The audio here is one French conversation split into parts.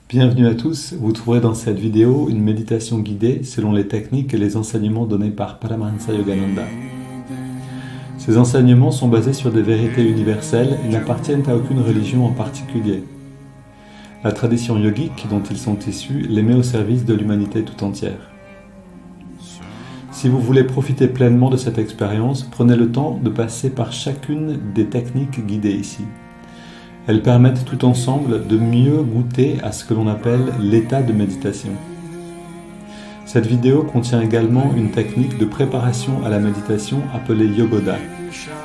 Bienvenue à tous, vous trouverez dans cette vidéo une méditation guidée selon les techniques et les enseignements donnés par Paramahansa Yogananda. Ces enseignements sont basés sur des vérités universelles et n'appartiennent à aucune religion en particulier. La tradition yogique dont ils sont issus les met au service de l'humanité tout entière. Si vous voulez profiter pleinement de cette expérience, prenez le temps de passer par chacune des techniques guidées ici. Elles permettent tout ensemble de mieux goûter à ce que l'on appelle l'état de méditation. Cette vidéo contient également une technique de préparation à la méditation appelée Yogoda,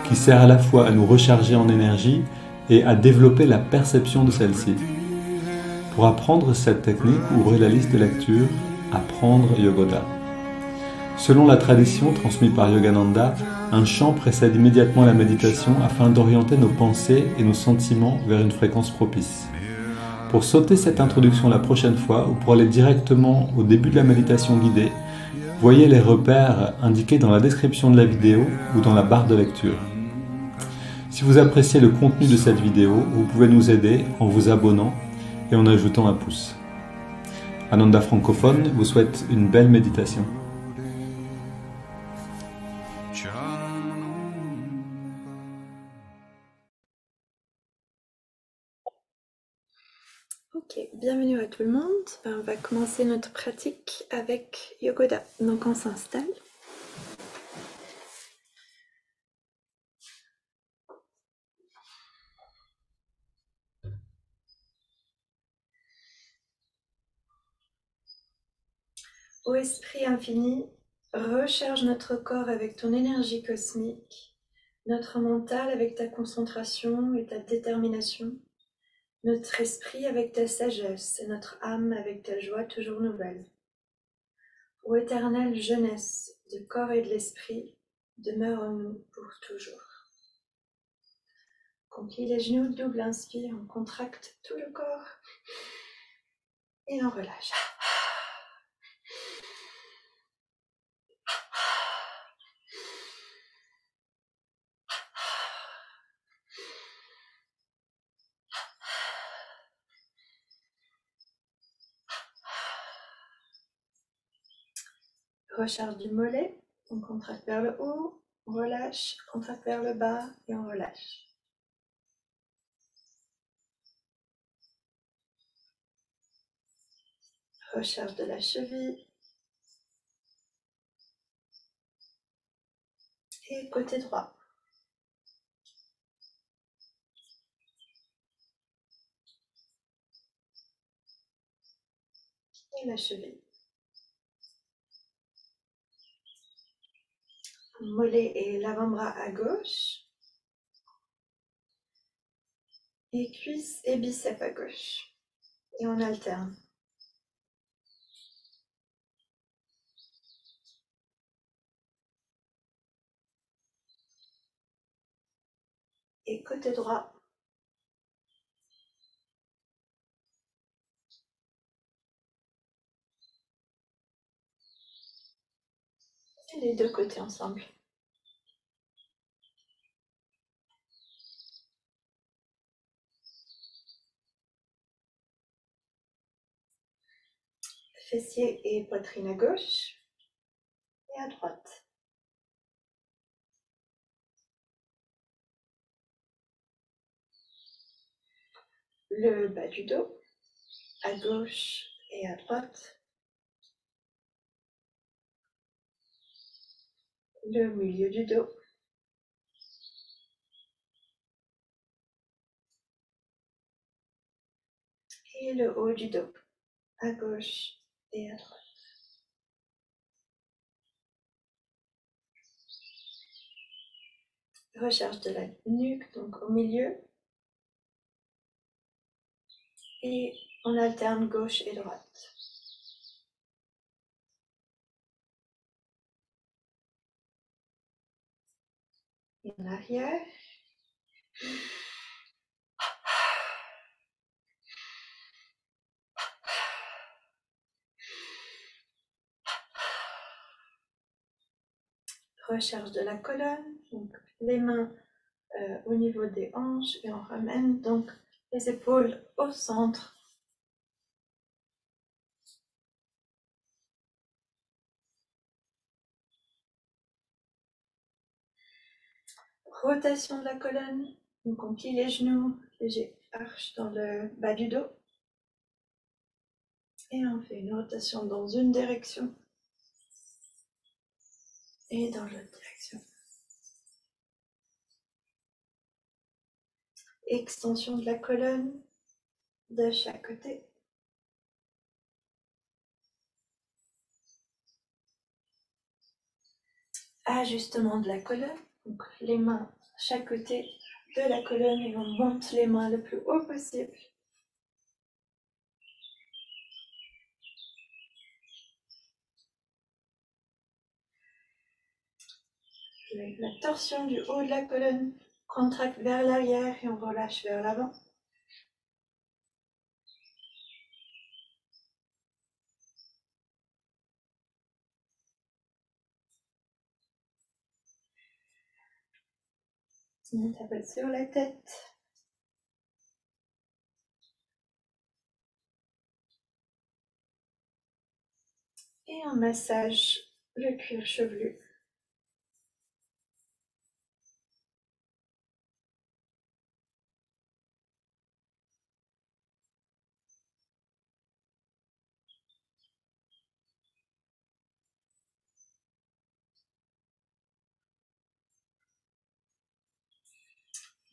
qui sert à la fois à nous recharger en énergie et à développer la perception de celle-ci. Pour apprendre cette technique, ouvrez la liste de lecture Apprendre Yogoda. Selon la tradition transmise par Yogananda, un chant précède immédiatement la méditation afin d'orienter nos pensées et nos sentiments vers une fréquence propice. Pour sauter cette introduction la prochaine fois ou pour aller directement au début de la méditation guidée, voyez les repères indiqués dans la description de la vidéo ou dans la barre de lecture. Si vous appréciez le contenu de cette vidéo, vous pouvez nous aider en vous abonnant et en ajoutant un pouce. Ananda Francophone vous souhaite une belle méditation. Ok, bienvenue à tout le monde. On va commencer notre pratique avec Yogoda. Donc on s'installe. Ô Esprit infini, recharge notre corps avec ton énergie cosmique, notre mental avec ta concentration et ta détermination, notre esprit avec ta sagesse et notre âme avec ta joie toujours nouvelle. Ô éternelle jeunesse du corps et de l'esprit, demeure en nous pour toujours. On plie les genoux, double inspire, on contracte tout le corps et on relâche. Recharge du mollet, on contracte vers le haut, on relâche, contracte vers le bas et on relâche. Recharge de la cheville. Et côté droit. Et la cheville. Mollet et l'avant-bras à gauche. Et cuisses et biceps à gauche. Et on alterne. Et côté droit. Et les deux côtés ensemble. Fessiers et poitrine à gauche. Et à droite. Le bas du dos. À gauche et à droite. Le milieu du dos. Et le haut du dos. À gauche et à droite. Recharge de la nuque, donc au milieu. Et on alterne gauche et droite. Et en arrière. Recharge de la colonne, donc les mains au niveau des hanches et on ramène donc les épaules au centre Rotation de la colonne. Donc on plie les genoux, léger arche dans le bas du dos. Et on fait une rotation dans une direction et dans l'autre direction. Extension de la colonne de chaque côté. Ajustement de la colonne. Donc les mains à chaque côté de la colonne et on monte les mains le plus haut possible. La torsion du haut de la colonne contracte vers l'arrière et on relâche vers l'avant. On tape sur la tête. Et on massage le cuir chevelu.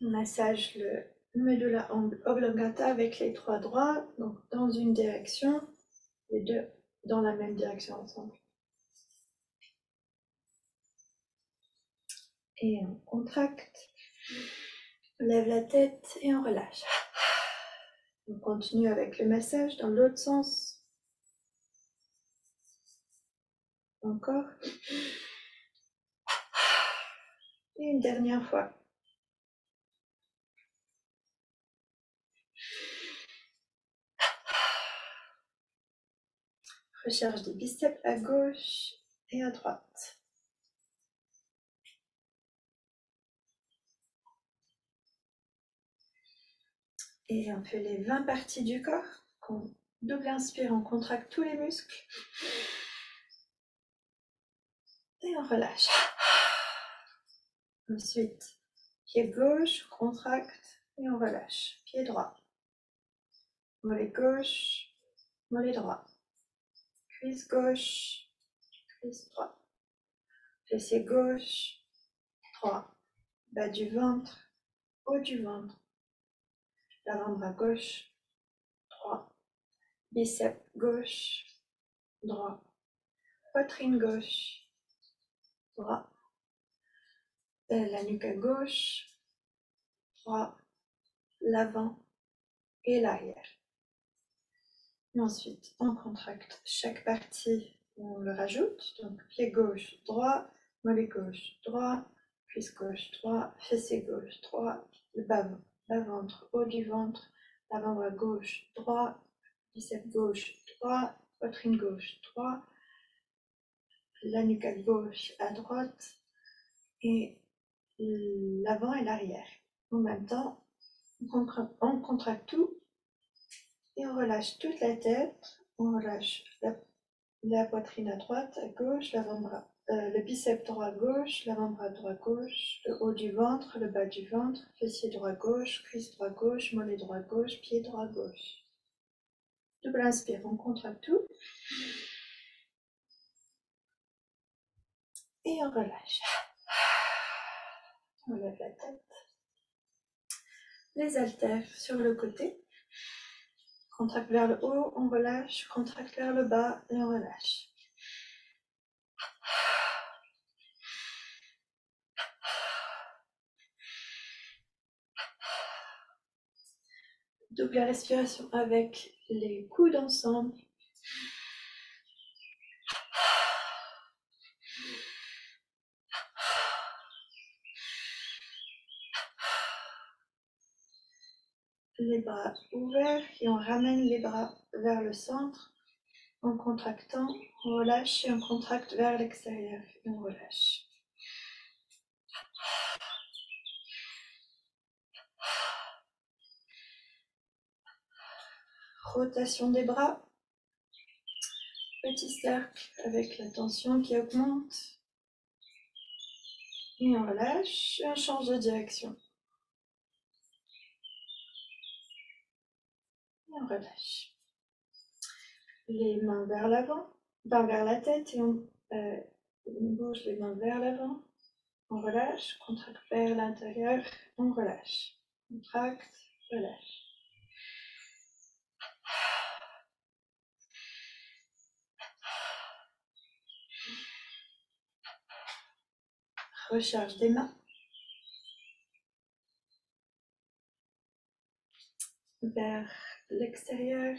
On massage le medulla oblongata avec les trois doigts, donc dans une direction, les deux dans la même direction ensemble. Et on contracte, on lève la tête et on relâche. On continue avec le massage dans l'autre sens. Encore. Et une dernière fois. Recharge des biceps à gauche et à droite. Et on fait les 20 parties du corps. On double inspire, on contracte tous les muscles. Et on relâche. Ensuite, pied gauche, contracte et on relâche. Pied droit. Mollet gauche, mollet droit. Cuisse gauche, cuisse droite. Fessier gauche, droit. Bas du ventre, haut du ventre. L'avant-bras gauche, droit. Biceps gauche, droit. Poitrine gauche, droit. La nuque à gauche, droit. L'avant et l'arrière. Et ensuite, on contracte chaque partie, on le rajoute. Donc, pied gauche, droit. Mollet gauche, droit. Cuisse gauche, droit. Fessier gauche, droit. Le bas-ventre, haut du ventre. L'avant-bras gauche, droit. Biceps gauche, droit. Poitrine gauche, droit. La nuque à gauche, à droite. Et l'avant et l'arrière. En même temps, on contracte tout. Et on relâche toute la tête. On relâche la poitrine à droite, à gauche, l'avant-bras. Le biceps droit à gauche, l'avant-bras droit gauche, le haut du ventre, le bas du ventre, fessier droit gauche, cuisse droit gauche, mollet droit gauche, pied droit gauche. Double inspire, on contracte tout. Et on relâche. On lève la tête. Les haltères sur le côté. Contracte vers le haut, on relâche. Contracte vers le bas et on relâche. Double respiration avec les coudes ensemble. Les bras ouverts et on ramène les bras vers le centre en contractant, on relâche et on contracte vers l'extérieur et on relâche. Rotation des bras, petit cercle avec la tension qui augmente. Et on relâche, on change de direction. Et on relâche. Les mains vers l'avant, vers la tête, et on bouge les mains vers l'avant. On relâche, contracte vers l'intérieur, on relâche. Contracte, relâche. Recharge des mains. Vers l'extérieur,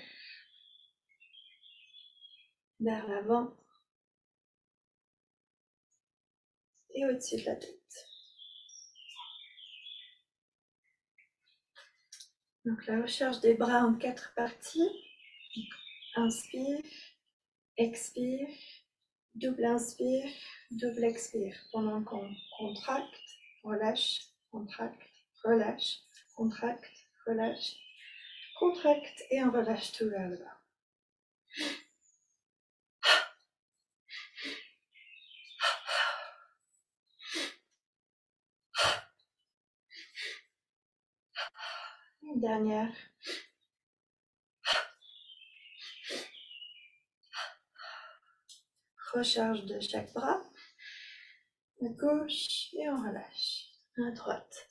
vers l'avant et au-dessus de la tête. Donc la recharge des bras en 4 parties. Inspire, expire, double inspire, double expire. Pendant qu'on contracte, relâche, contracte, relâche, contracte, relâche, contracte et on relâche tout vers le bas. Une dernière. Recharge de chaque bras. À gauche et on relâche. À droite.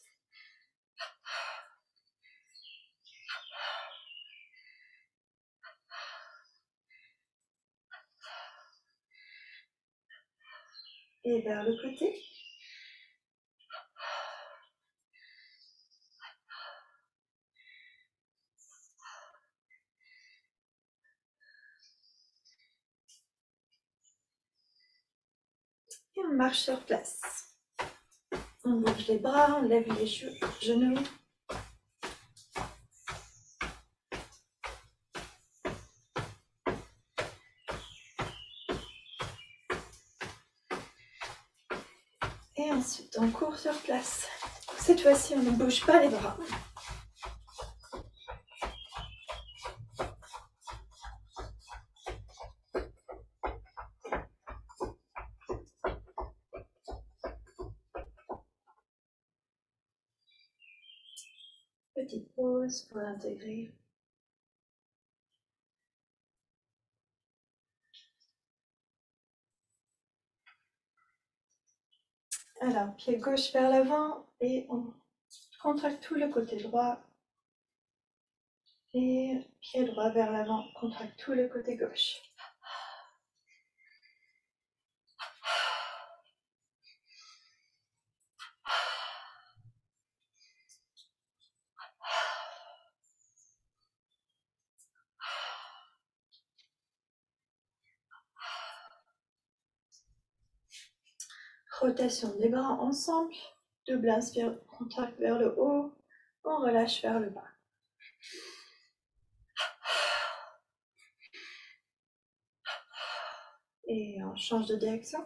Et vers le côté. Et on marche sur place. On bouge les bras, on lève les genoux. Et ensuite, on court sur place. Cette fois-ci, on ne bouge pas les bras. Petite pause pour l'intégrer. Alors, pied gauche vers l'avant et on contracte tout le côté droit. Et pied droit vers l'avant, contracte tout le côté gauche. Rotation des bras ensemble. Double inspire, contracte vers le haut. On relâche vers le bas. Et on change de direction.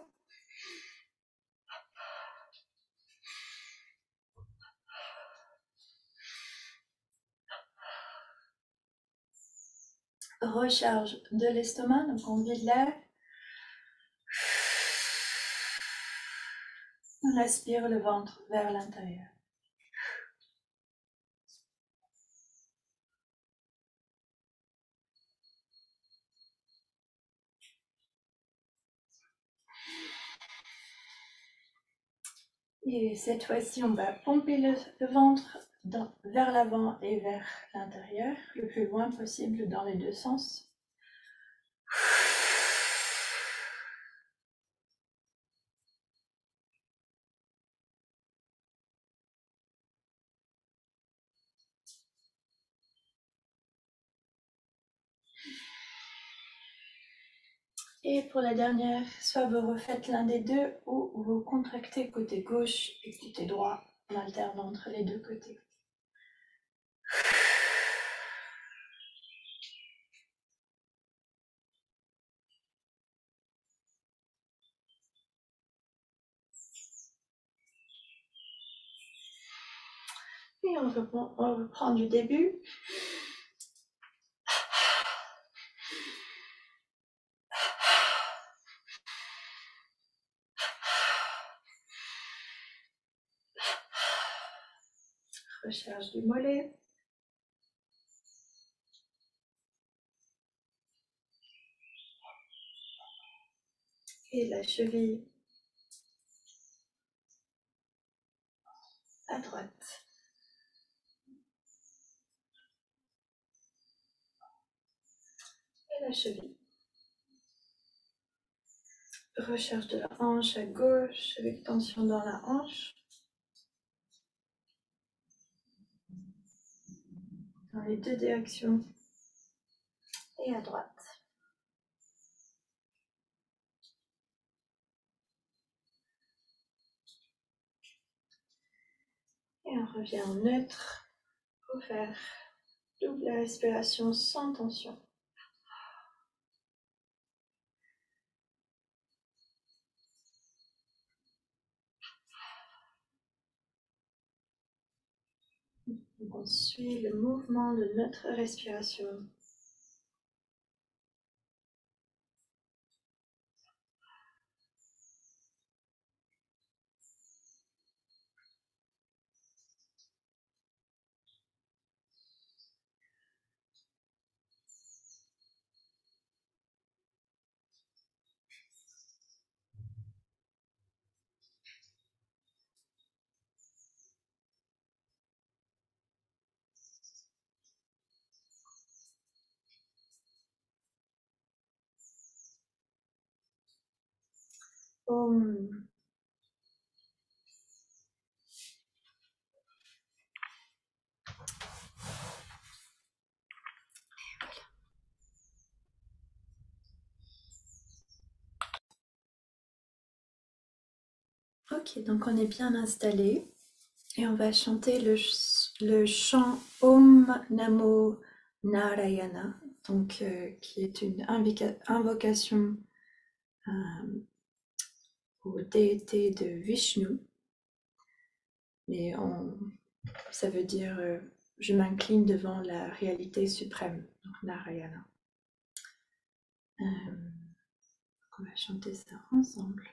Recharge de l'estomac, donc on vide l'air. On aspire le ventre vers l'intérieur. Et cette fois-ci, on va pomper le ventre vers l'avant et vers l'intérieur, le plus loin possible dans les deux sens. Et pour la dernière, soit vous refaites l'un des deux ou vous contractez côté gauche et côté droit en alternant entre les deux côtés. Et on reprend du début. Recharge du mollet. Et la cheville à droite. Et la cheville. Recharge de la hanche à gauche avec tension dans la hanche. Dans les deux directions. Et à droite. Et on revient en neutre pour faire double respiration sans tension. On suit le mouvement de notre respiration. Om. Ok, donc on est bien installé et on va chanter le chant Om Namo Narayana, donc qui est une invocation aux déités de Vishnu. Mais ça veut dire je m'incline devant la réalité suprême, donc Narayana. On va chanter ça ensemble.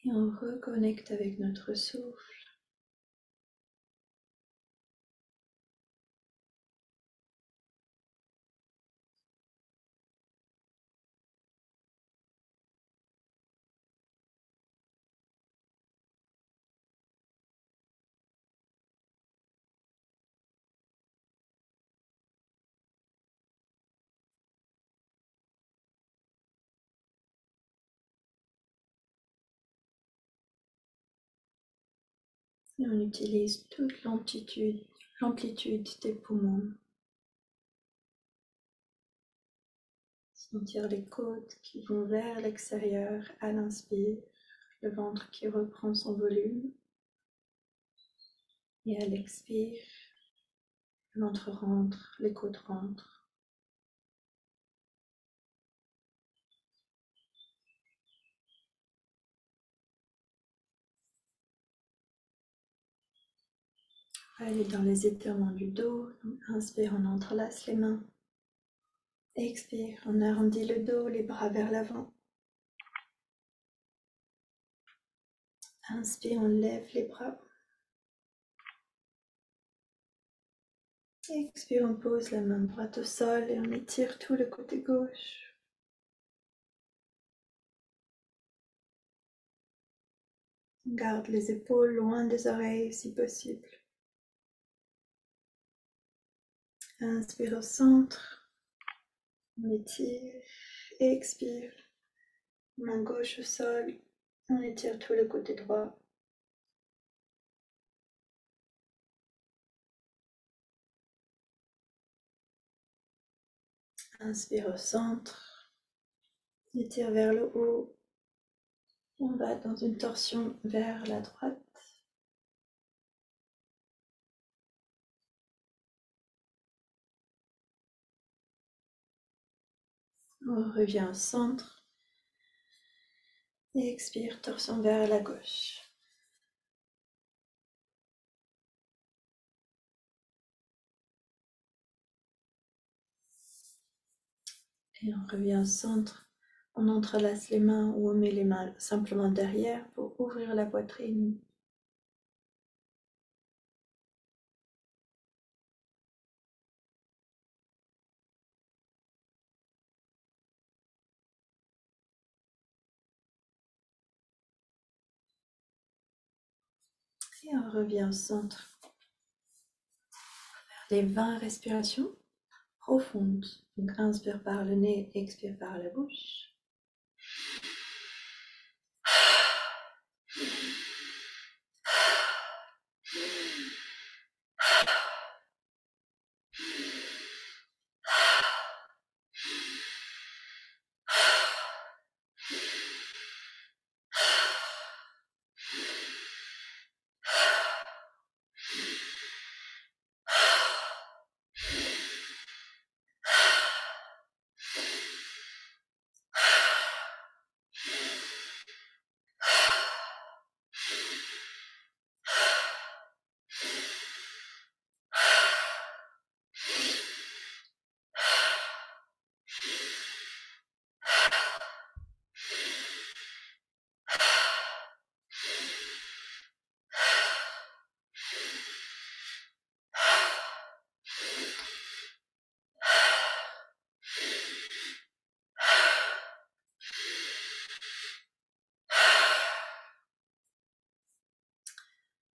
Et on reconnecte avec notre souffle. Et on utilise toute l'amplitude des poumons. Sentir les côtes qui vont vers l'extérieur à l'inspire, le ventre qui reprend son volume. Et à l'expire, le ventre rentre, les côtes rentrent. On va aller dans les étirements du dos. Donc, inspire, on entrelace les mains. Expire, on arrondit le dos, les bras vers l'avant. Inspire, on lève les bras. Expire, on pose la main droite au sol et on étire tout le côté gauche. On garde les épaules loin des oreilles si possible. Inspire au centre. On étire. Expire. Main gauche au sol. On étire tout le côté droit. Inspire au centre. Étire vers le haut. On va dans une torsion vers la droite. On revient au centre. Et expire, torsion vers la gauche. Et on revient au centre. On entrelace les mains ou on met les mains simplement derrière pour ouvrir la poitrine. Et on revient au centre. Les 20 respirations profondes. Donc inspire par le nez, expire par la bouche.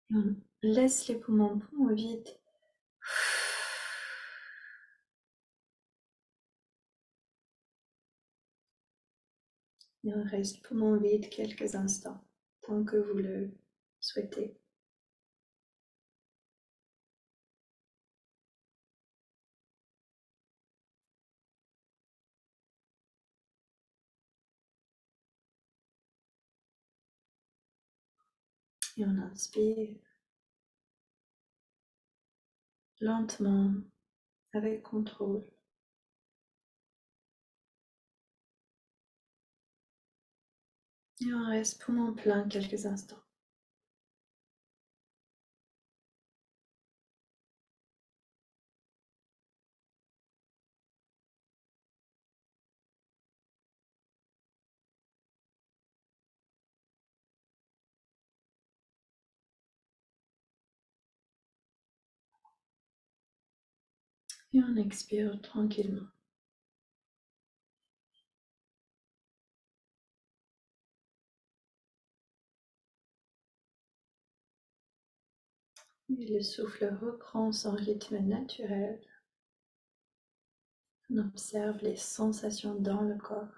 Et on laisse les poumons vides. Et on reste poumon vide quelques instants, tant que vous le souhaitez. Et on inspire lentement, avec contrôle. Et on reste poumon plein quelques instants. Et on expire tranquillement. Et le souffle reprend son rythme naturel. On observe les sensations dans le corps.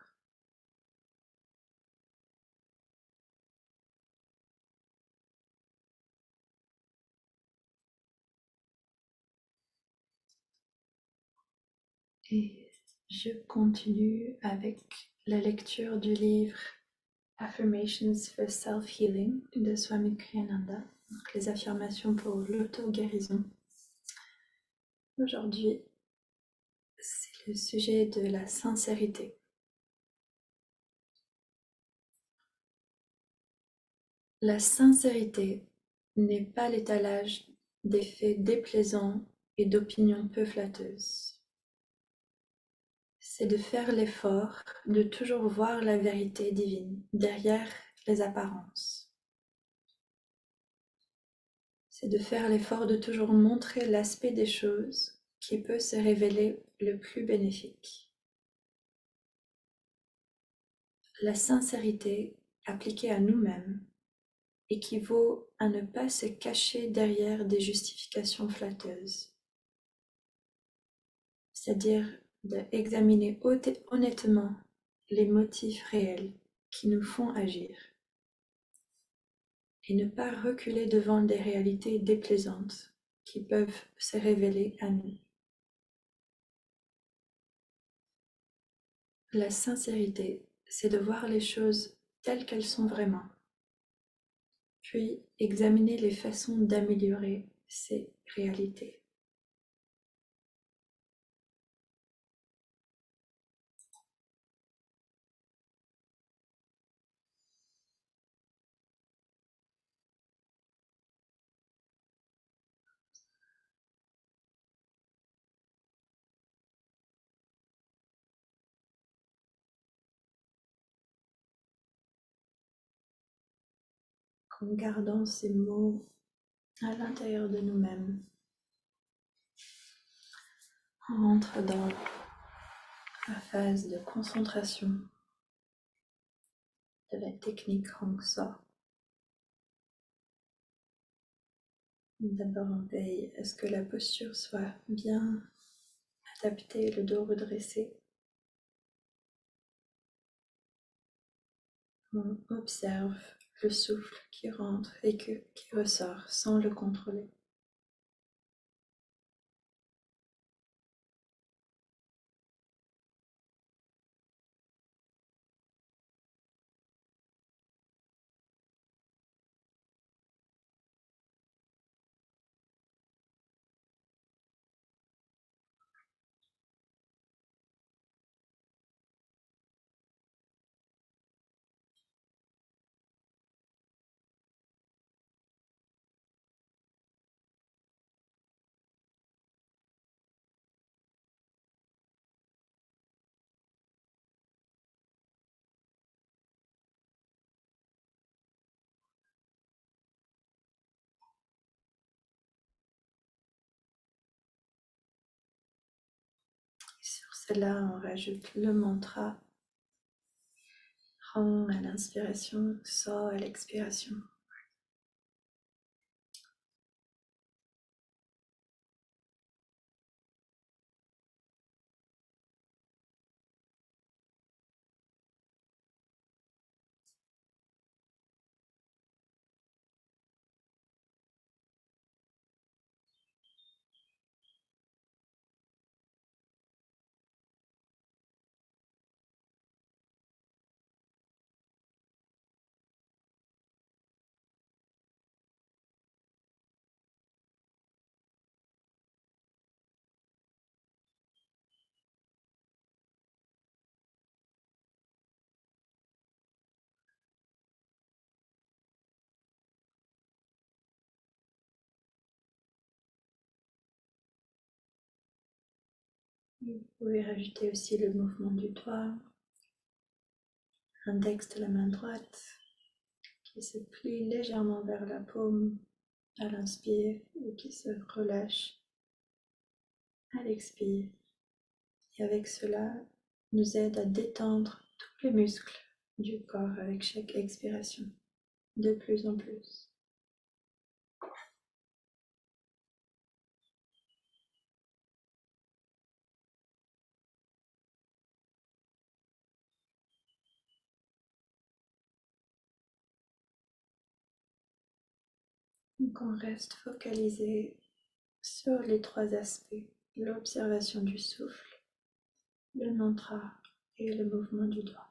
Et je continue avec la lecture du livre Affirmations for Self-Healing de Swami Kriyananda, donc les affirmations pour l'auto-guérison. Aujourd'hui, c'est le sujet de la sincérité. La sincérité n'est pas l'étalage des faits déplaisants et d'opinions peu flatteuses. C'est de faire l'effort de toujours voir la vérité divine derrière les apparences. C'est de faire l'effort de toujours montrer l'aspect des choses qui peut se révéler le plus bénéfique. La sincérité appliquée à nous-mêmes équivaut à ne pas se cacher derrière des justifications flatteuses, c'est-à-dire d'examiner honnêtement les motifs réels qui nous font agir et ne pas reculer devant des réalités déplaisantes qui peuvent se révéler à nous. La sincérité, c'est de voir les choses telles qu'elles sont vraiment, puis examiner les façons d'améliorer ces réalités. En gardant ces mots à l'intérieur de nous-mêmes, on entre dans la phase de concentration de la technique Hong Sa. D'abord, on veille à ce que la posture soit bien adaptée, le dos redressé. On observe le souffle qui rentre et qui ressort sans le contrôler. Sur cela, on rajoute le mantra Hong à l'inspiration, Sa à l'expiration. Vous pouvez rajouter aussi le mouvement du doigt, index de la main droite qui se plie légèrement vers la paume à l'inspire et qui se relâche à l'expire. Et avec cela, nous aide à détendre tous les muscles du corps avec chaque expiration, de plus en plus. Donc on reste focalisé sur les trois aspects, l'observation du souffle, le mantra et le mouvement du doigt.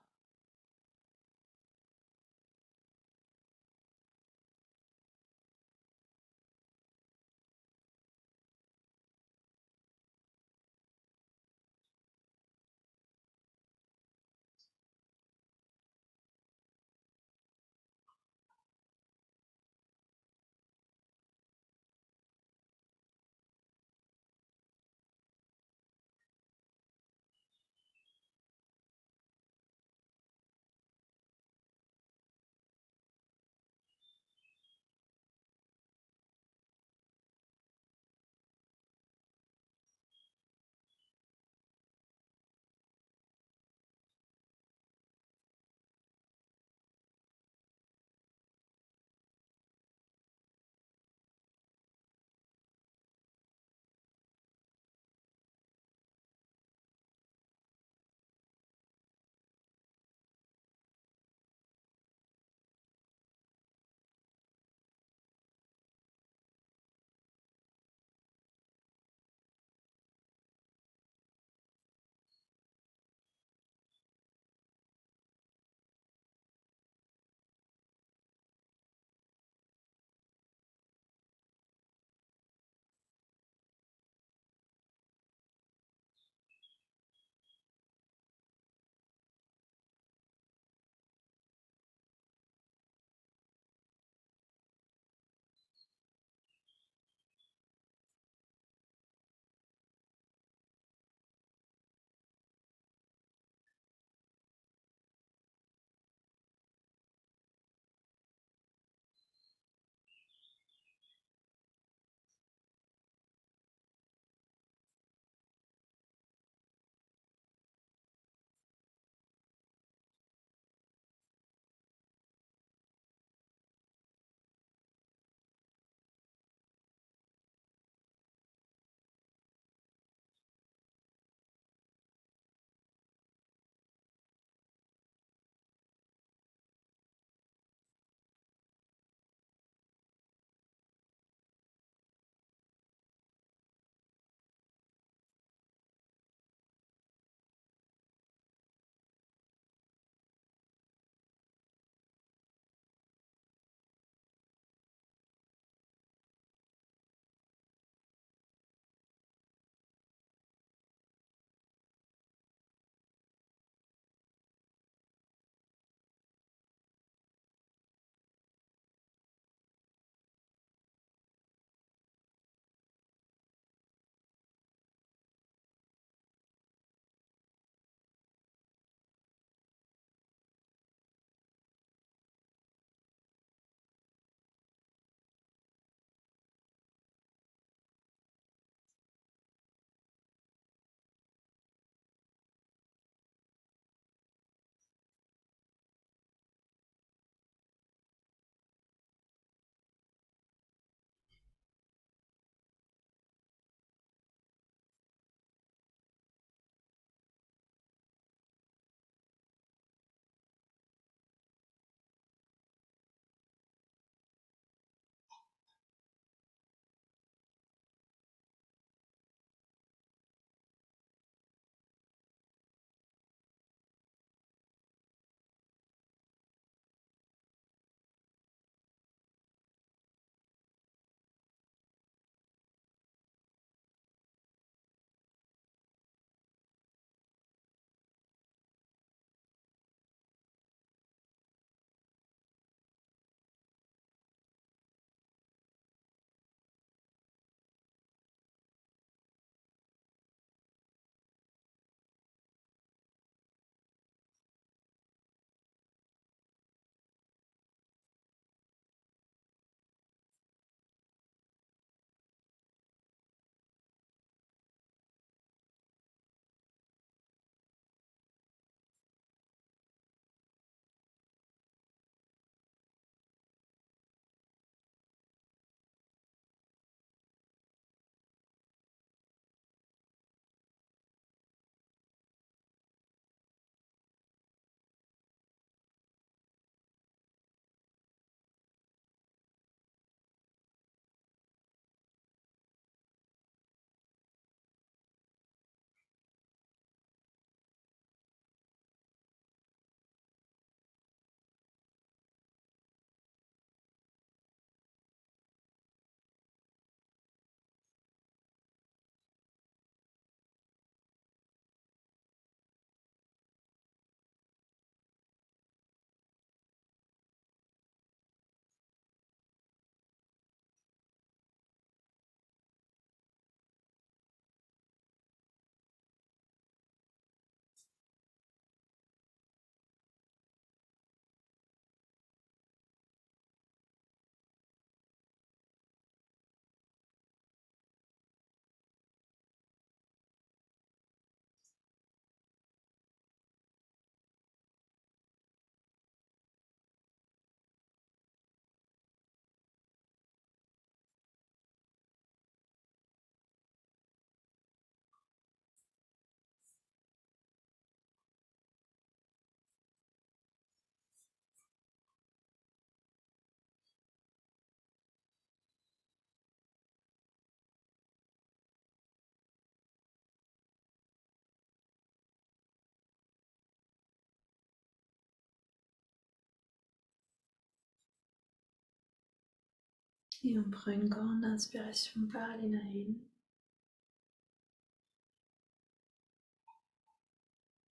Et on prend une grande inspiration par les narines.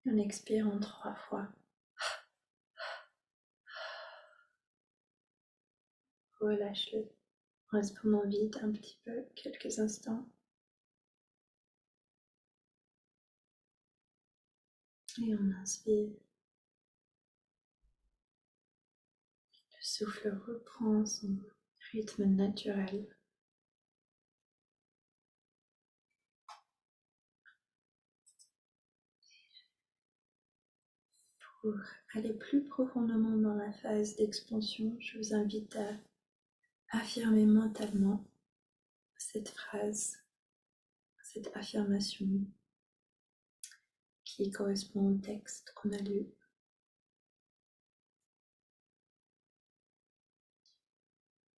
On expire en 3 fois. Relâche-le. Respirons vite un petit peu, quelques instants. Et on inspire. Le souffle reprend son rythme naturel. Pour aller plus profondément dans la phase d'expansion, je vous invite à affirmer mentalement cette phrase, cette affirmation qui correspond au texte qu'on a lu.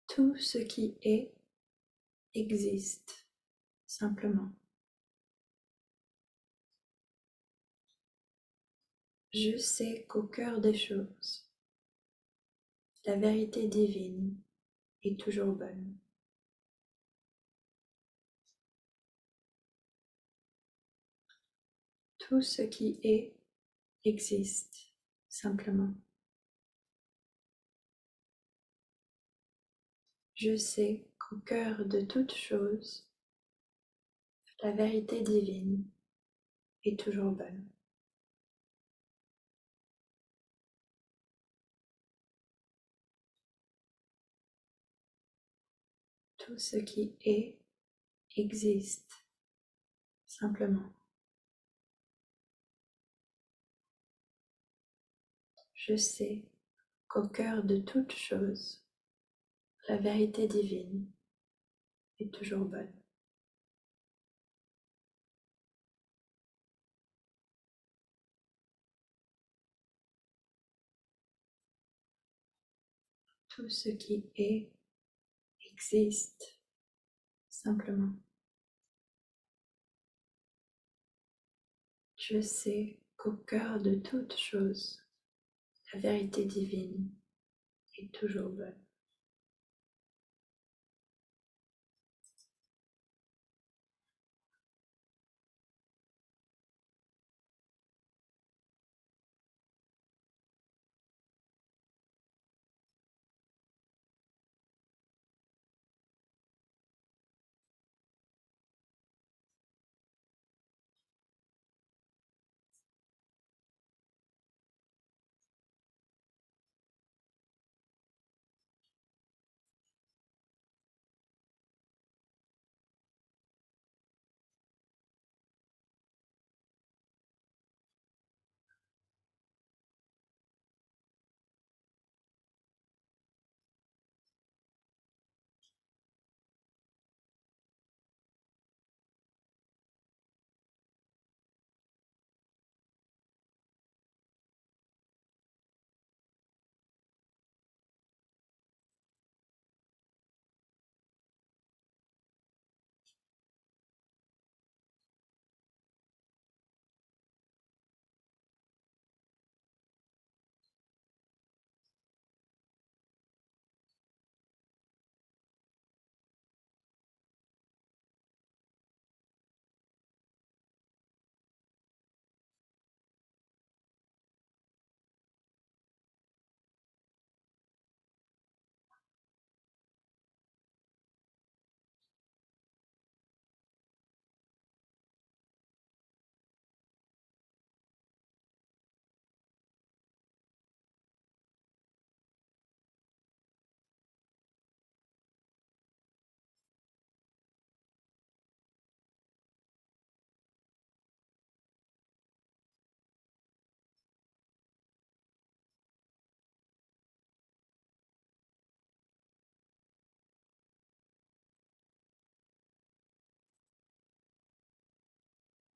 Tout ce qui est existe simplement. Je sais qu'au cœur des choses, la vérité divine est toujours bonne. Tout ce qui est existe simplement. Je sais qu'au cœur de toute chose, la vérité divine est toujours bonne. Tout ce qui est existe simplement. Je sais qu'au cœur de toute chose, la vérité divine est toujours bonne. Tout ce qui est existe simplement. Je sais qu'au cœur de toute chose, la vérité divine est toujours bonne.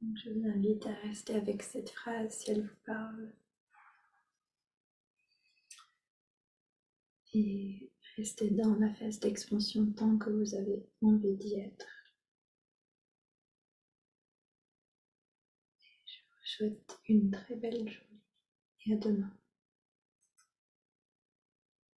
Donc, je vous invite à rester avec cette phrase si elle vous parle et rester dans la phase d'expansion tant que vous avez envie d'y être. Je vous souhaite une très belle journée et à demain.